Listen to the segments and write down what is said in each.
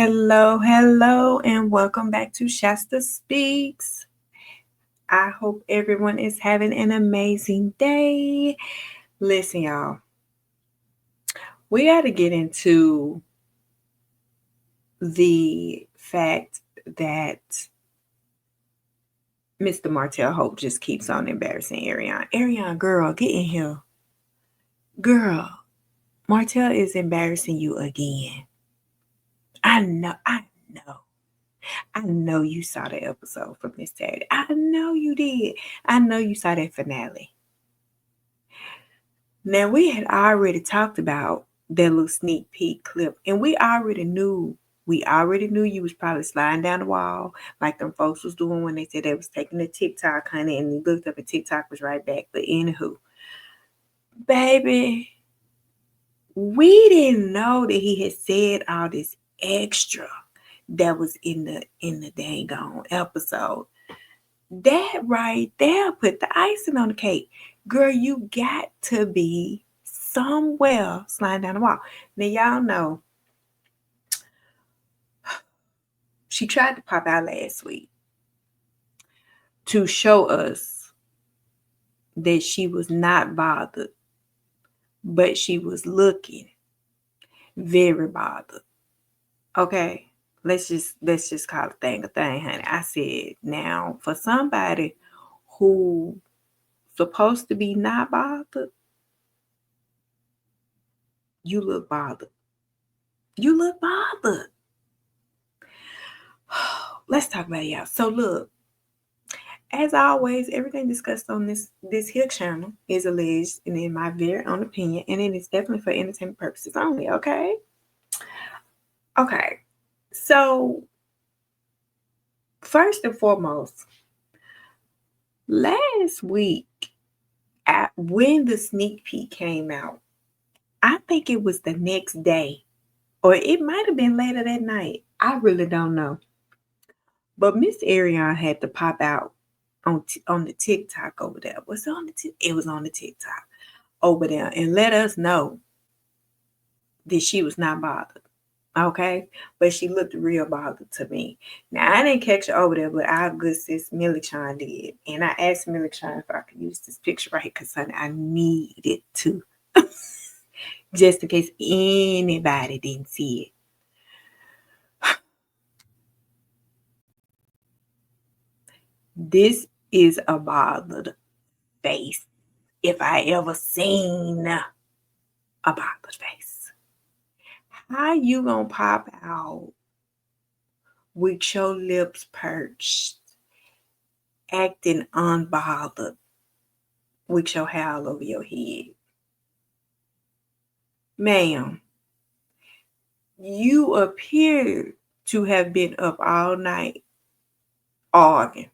Hello, and welcome back to Shasta Speaks. I hope everyone is having an amazing day. Listen, y'all, we got to get into the fact that Mr. Martell Hope just keeps on embarrassing Arionne. Arionne, girl, get in here. Girl, Martell is embarrassing you again. I know. I know you saw the episode from this Saturday. I know you did. I know you saw that finale. Now, we had already talked about that little sneak peek clip, and we already knew you was probably sliding down the wall like them folks was doing when they said they was taking the TikTok, honey, and you looked up and TikTok was right back. But anywho, baby, we didn't know that he had said all this extra that was in the dang on episode. That right there put the icing on the cake. Girl, you got to be somewhere sliding down the wall. Now, y'all know she tried to pop out last week to show us that she was not bothered, but she was looking very bothered. Okay, let's just call a thing, honey. I said, now for somebody who supposed to be not bothered, you look bothered. You look bothered. Let's talk about it, y'all. So look, as always, everything discussed on this here channel is alleged and in my very own opinion, and it is definitely for entertainment purposes only, okay? Okay. So first and foremost, last week when the sneak peek came out, I think it was the next day, or it might have been later that night. I really don't know. But Miss Arionne had to pop out on the TikTok over there. Was it on it was on the TikTok over there and let us know that she was not bothered. Okay? But she looked real bothered to me. Now, I didn't catch her over there, but our good sis Millie Chan did. And I asked Millie Chan if I could use this picture right here because I needed to. Just in case anybody didn't see it. This is a bothered face, if I ever seen a bothered face. How you gonna pop out with your lips perched, acting unbothered, with your hair all over your head? Ma'am, you appear to have been up all night arguing.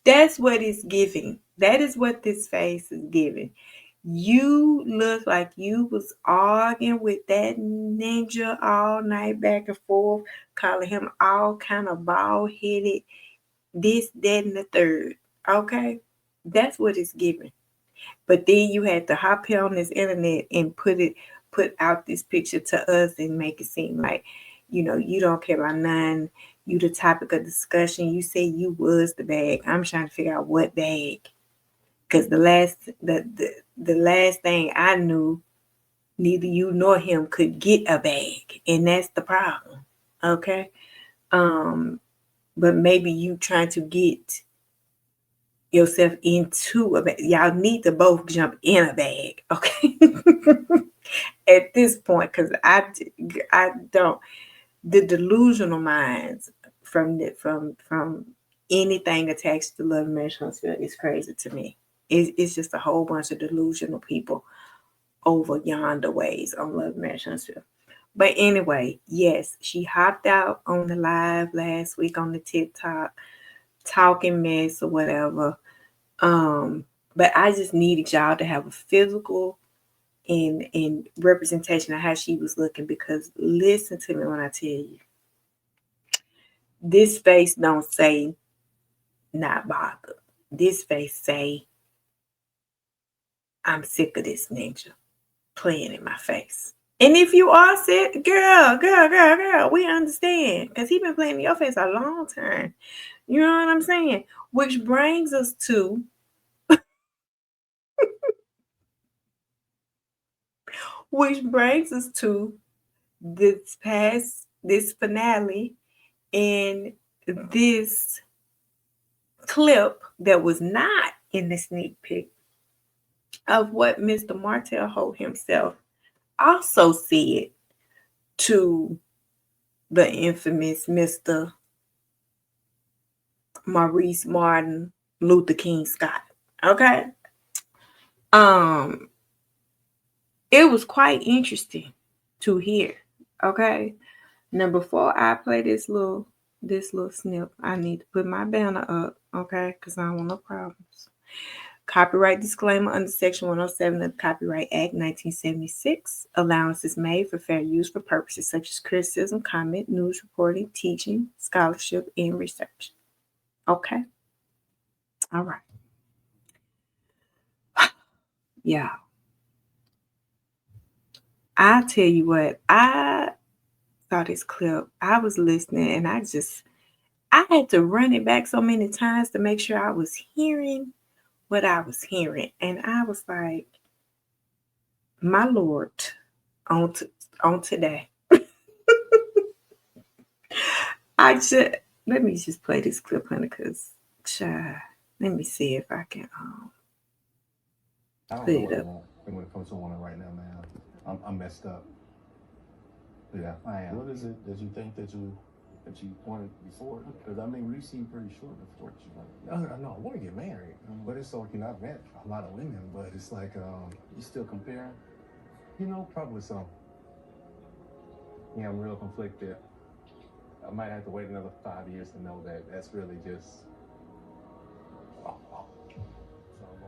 That's what it's giving. That is what this face is giving. You look like you was arguing with that ninja all night back and forth, calling him all kind of bald-headed, this, that, and the third. Okay? That's what it's giving. But then you had to hop here on this internet and put out this picture to us and make it seem like, you don't care about none. You the topic of discussion. You say you was the bag. I'm trying to figure out what bag. Because the last thing I knew, neither you nor him could get a bag. And that's the problem. Okay? But maybe you trying to get yourself into a bag. Y'all need to both jump in a bag. Okay? At this point, because I don't. The delusional minds from anything attached to Love, Marriage, Huntsville is crazy to me. It's just a whole bunch of delusional people over yonder ways on Love, Marriage, Huntsville. But anyway, yes, she hopped out on the live last week on the TikTok, talking mess or whatever. But I just needed y'all to have a physical and representation of how she was looking, because listen to me when I tell you, this face don't say not bothered. This face say, I'm sick of this ninja. playing in my face. And if you are sick, girl, we understand. Because he been playing in your face a long time. You know what I'm saying? Which brings us to this finale and this clip that was not in the sneak peek of what Mr. Martell Holt himself also said to the infamous Mr. Maurice Martin Luther King Scott. Okay. Um, it was quite interesting to hear. Okay. Now before I play this little snip, I need to put my banner up, okay? Because I don't want no problems. Copyright disclaimer under Section 107 of the Copyright Act 1976. Allowance is made for fair use for purposes such as criticism, comment, news reporting, teaching, scholarship, and research. Okay? All right. Yeah. I tell you what, I saw this clip. I was listening and I had to run it back so many times to make sure I was hearing what I was hearing. And I was like, my Lord, on, on today. Let me just play this clip, honey, because, let me see if I can I don't put know it what I up. want when it comes to women right now, man. I'm messed up. Yeah, I am. What is it that you think that you wanted before? Because I mean, we seem pretty short before you wanted. No, I want to get married, but it's like, I've met a lot of women, but it's like, You still comparing? Probably so. Yeah, I'm real conflicted. I might have to wait another 5 years to know that that's really just.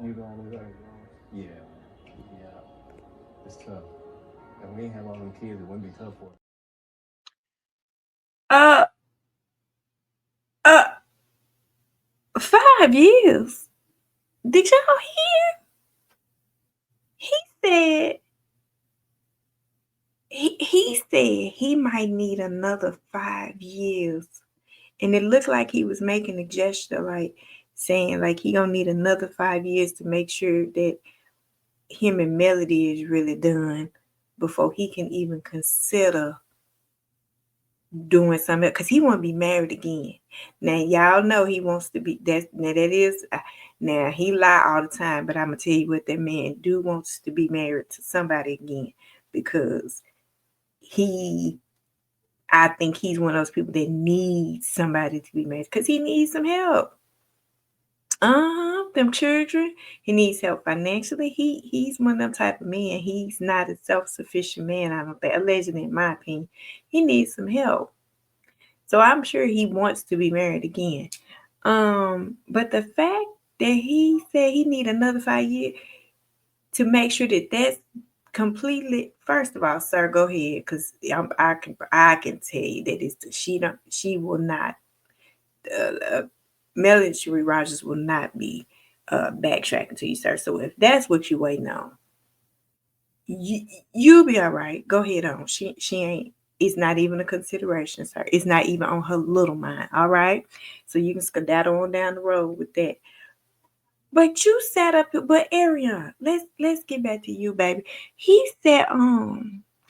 You know what I'm saying? Yeah, yeah. It's tough. If we ain't have all them kids, it wouldn't be tough for us. Uh, uh, 5 years. Did y'all hear? He said he said he might need another 5 years. And it looked like he was making a gesture like saying like he gonna need another 5 years to make sure that him and Melody is really done before he can even consider doing something because he want to be married again. Now y'all know he wants to be that is now he lie all the time, but I'm gonna tell you what, that man do wants to be married to somebody again because he I think he's one of those people that needs somebody to be married because he needs some help. Them children. He needs help financially. He's one of them type of men. He's not a self-sufficient man, I don't think, allegedly in my opinion. He needs some help. So I'm sure he wants to be married again. But the fact that he said he need another 5 years to make sure that that's completely. First of all, sir, go ahead, because I can tell you that she will not. Uh, Melanie Rogers will not be backtracking to you, sir. So if that's what you waiting on, you'll be all right. Go ahead on. She ain't. It's not even a consideration, sir. It's not even on her little mind. All right. So you can skedaddle on down the road with that. But you sat up here, but Arionne, let's get back to you, baby. He said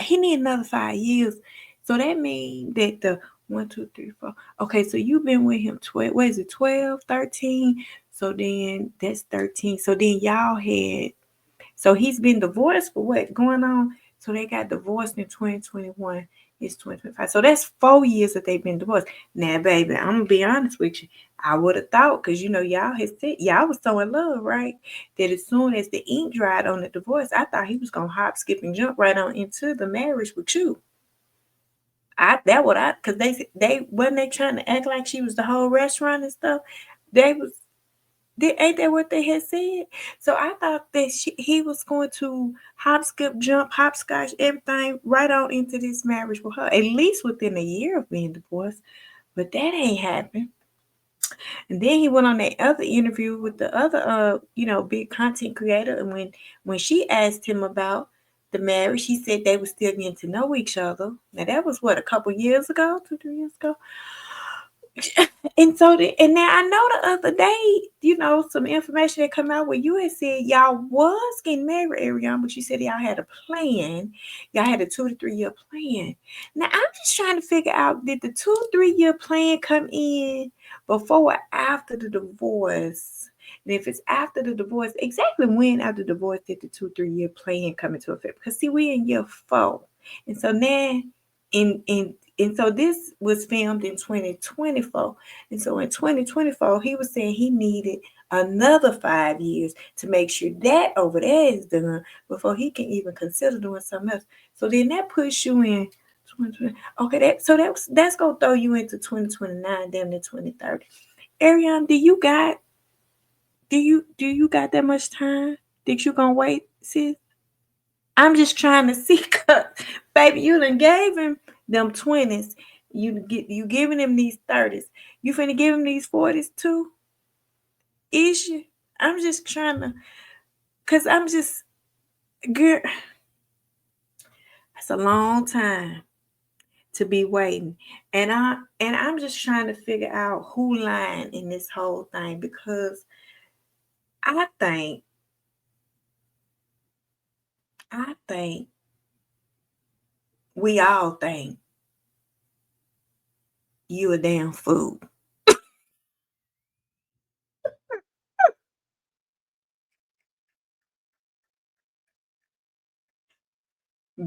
he need another 5 years. So that means that the 1, 2, 3, 4. Okay, so you've been with him 12, what is it, 12, 13? So then that's 13. So then y'all had so he's been divorced for what going on? So they got divorced in 2021. It's 2025. So that's 4 years that they've been divorced. Now, baby, I'm gonna be honest with you. I would have thought, because y'all had said y'all was so in love, right? That as soon as the ink dried on the divorce, I thought he was gonna hop, skip, and jump right on into the marriage with you. Because they wasn't they trying to act like she was the whole restaurant and stuff. They was ain't that what they had said? So I thought that he was going to hop, skip, jump, hopscotch, everything right on into this marriage with her, at least within a year of being divorced. But that ain't happened. And then he went on that other interview with the other, big content creator. And when she asked him about the marriage. He said they were still getting to know each other. Now that was what, a couple years ago, 2, 3 years ago. And so, and now I know the other day, some information that come out where you had said y'all was getting married, Arionne, but you said y'all had a plan. Y'all had a 2 to 3 year plan. Now I'm just trying to figure out, did the 2 3 year plan come in before or after the divorce? And if it's after the divorce, exactly when after the divorce did the 2 3 year plan come into effect? Because see, we're in year 4, and so now in and so this was filmed in 2024. And so in 2024, he was saying he needed another 5 years to make sure that over there is done before he can even consider doing something else. So then that puts you in 2020. Okay, that's gonna throw you into 2029, then to 2030. Arionne, do you got that much time that you gonna wait, sis? I'm just trying to see, 'cause, baby, you done gave him them 20s. You giving him these 30s. You finna give him these 40s too? Is you? I'm just trying to, cause I'm just, girl, that's a long time to be waiting. And I'm just trying to figure out who lying in this whole thing, because I think I think we all think you a damn fool.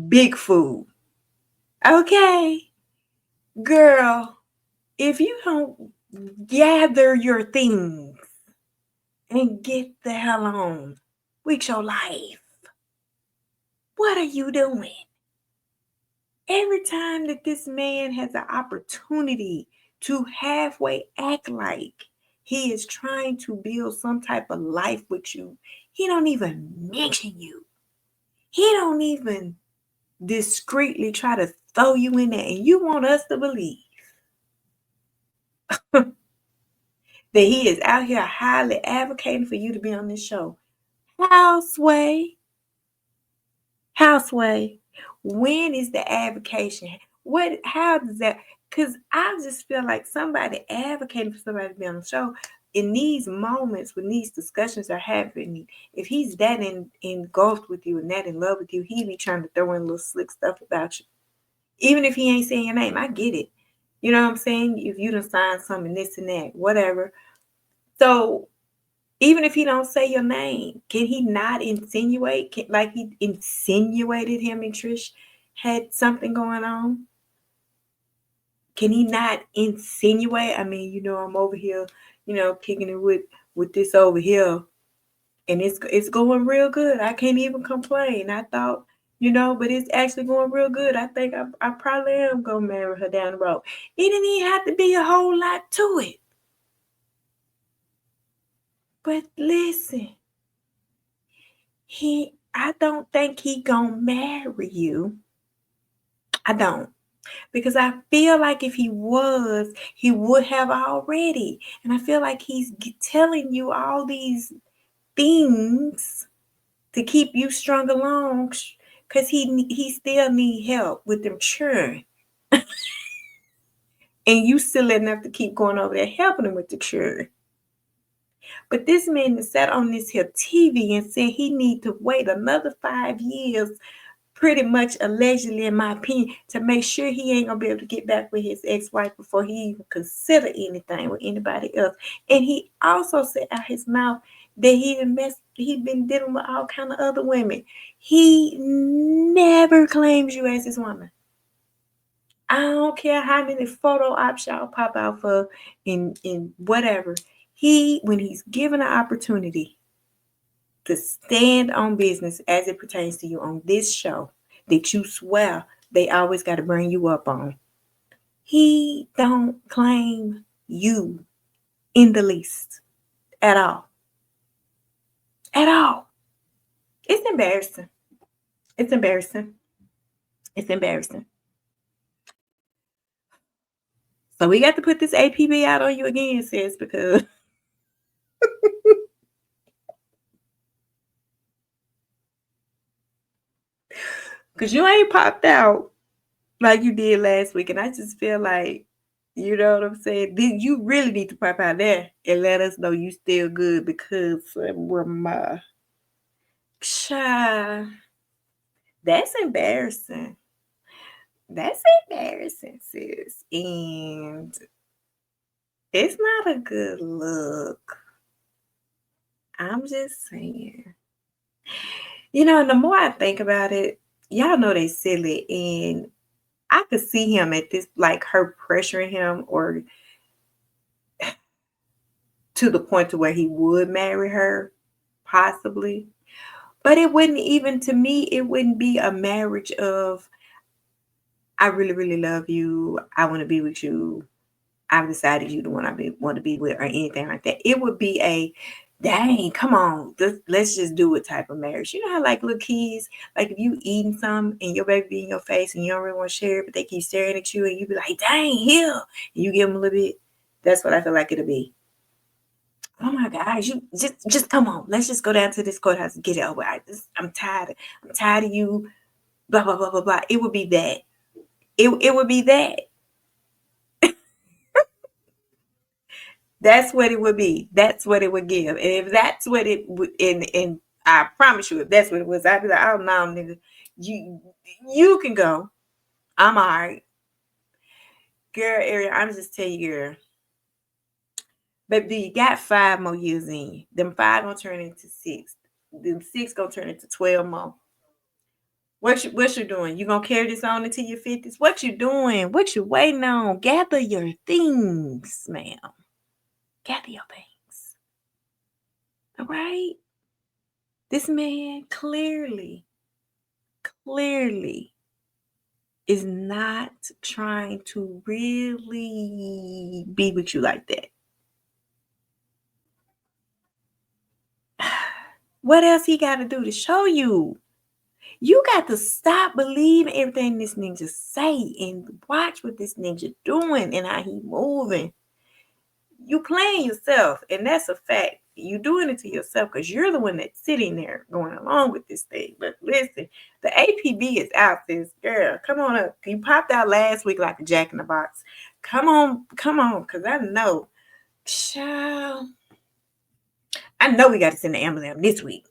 Big fool. Okay, girl, if you don't gather your things and get the hell on with your life, what are you doing? Every time that this man has an opportunity to halfway act like he is trying to build some type of life with you, he don't even mention you. He don't even discreetly try to throw you in there. And you want us to believe that he is out here highly advocating for you to be on this show. Houseway, Houseway, when is the advocation? How does that? Because I just feel like somebody advocating for somebody to be on the show in these moments when these discussions are happening. If he's that engulfed with you and that in love with you, he be trying to throw in little slick stuff about you. Even if he ain't saying your name, I get it. You know what I'm saying? If you done signed something, this and that, whatever. So even if he don't say your name, can he not insinuate? Like he insinuated him and Trish had something going on? Can he not insinuate? I mean, I'm over here, kicking it with this over here, and it's going real good. I can't even complain. I thought, but it's actually going real good. I think I probably am gonna marry her down the road. It didn't even have to be a whole lot to it. But listen, I don't think he gonna marry you. I don't. Because I feel like if he was, he would have already. And I feel like he's telling you all these things to keep you strung along, because he still need help with them children. And you still enough to keep going over there helping him with the children. But this man that sat on this here TV and said he need to wait another 5 years, pretty much allegedly, in my opinion, to make sure he ain't gonna be able to get back with his ex-wife before he even consider anything with anybody else. And he also said out his mouth that he'd been dealing with all kind of other women. He never claims you as his woman. I don't care how many photo ops y'all pop out for in whatever. When he's given an opportunity to stand on business as it pertains to you on this show that you swear they always got to bring you up on, he don't claim you in the least at all. At all. It's embarrassing. It's embarrassing. It's embarrassing. So we got to put this APB out on you again, sis, because Because you ain't popped out like you did last week. And I just feel like, you know what I'm saying? You really need to pop out there and let us know you still good because we're my child. That's embarrassing. That's embarrassing, sis. And it's not a good look. I'm just saying. You know, the more I think about it, y'all know they silly. And I could see him at this, like her pressuring him or to the point to where he would marry her, possibly. But it wouldn't even, to me, it wouldn't be a marriage of, I really, really love you. I want to be with you. I've decided you the one want to be with or anything like that. It would be a, dang, come on, let's just do it type of marriage. You know how like little kids, like if you eating something and your baby be in your face and you don't really want to share it, but they keep staring at you and you be like, dang, here. And you give them a little bit. That's what I feel like it'll be. Oh my gosh, you just come on. Let's just go down to this courthouse and get it over. I'm tired. I'm tired of you. Blah blah blah blah blah. It would be that. It would be that. That's what it would be. That's what it would give. And if that's what it would, and I promise you, if that's what it was, I'd be like, oh no, nigga, you can go. I'm all right, girl. Ariel, I'm just tell you, girl. Baby, you got 5 more years in you. Them 5 gonna turn into 6. Them 6 gonna turn into 12 more. What you doing? You gonna carry this on into your 50s? What you doing? What you waiting on? Gather your things, ma'am. Gather your things. All right? This man clearly is not trying to really be with you like that. What else he got to do to show you? You got to stop believing everything this ninja say and watch what this ninja doing and how he moving. You playing yourself, and that's a fact. You doing it to yourself because you're the one that's sitting there going along with this thing. But listen, the APB is out, this girl. Come on up. You popped out last week like a jack in the box. Come on, because I know. Child, I know we got to send the emblem this week.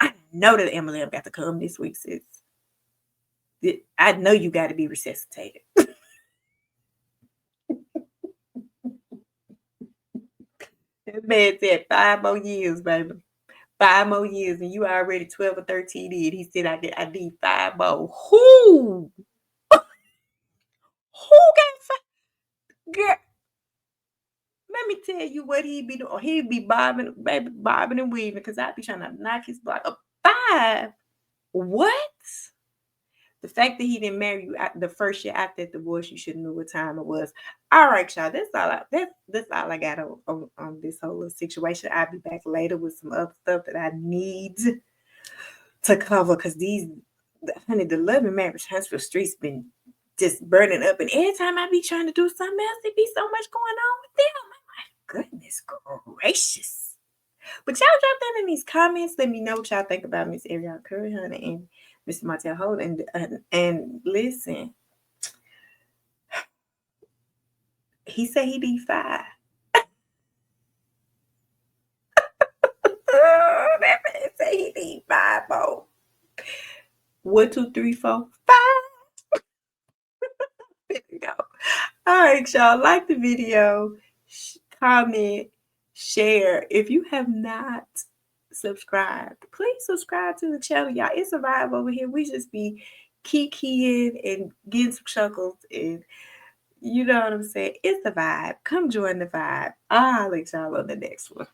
I know that the emblem got to come this week, sis. I know you got to be resuscitated. That man said 5 more years, baby. 5 more years, and you already 12 or 13 in. He said, I need 5 more. Who? Who got 5? Girl, let me tell you what he be doing. He be bobbing, baby, bobbing and weaving, because I be trying to knock his block up. 5? What? The fact that he didn't marry you the first year after that divorce, you should have knew what time it was. All right, y'all. That's all I got on this whole little situation. I'll be back later with some other stuff that I need to cover because the love and marriage Huntsville streets been just burning up, and every time I be trying to do something else, it be so much going on with them. I'm like, goodness gracious. But y'all drop that in these comments. Let me know what y'all think about Miss Arionne Curry Hunter and Mr. Martel Holt. And listen, he said he need 5. That man said he need 5 more. 1, 2, 3, 4, 5. There we go. All right, y'all. Like the video, comment, share. If you have not subscribed, please subscribe to the channel, y'all. It's a vibe over here. We just be kikiing and getting some chuckles, and you know what I'm saying. It's the vibe. Come join the vibe. I'll let y'all on the next one.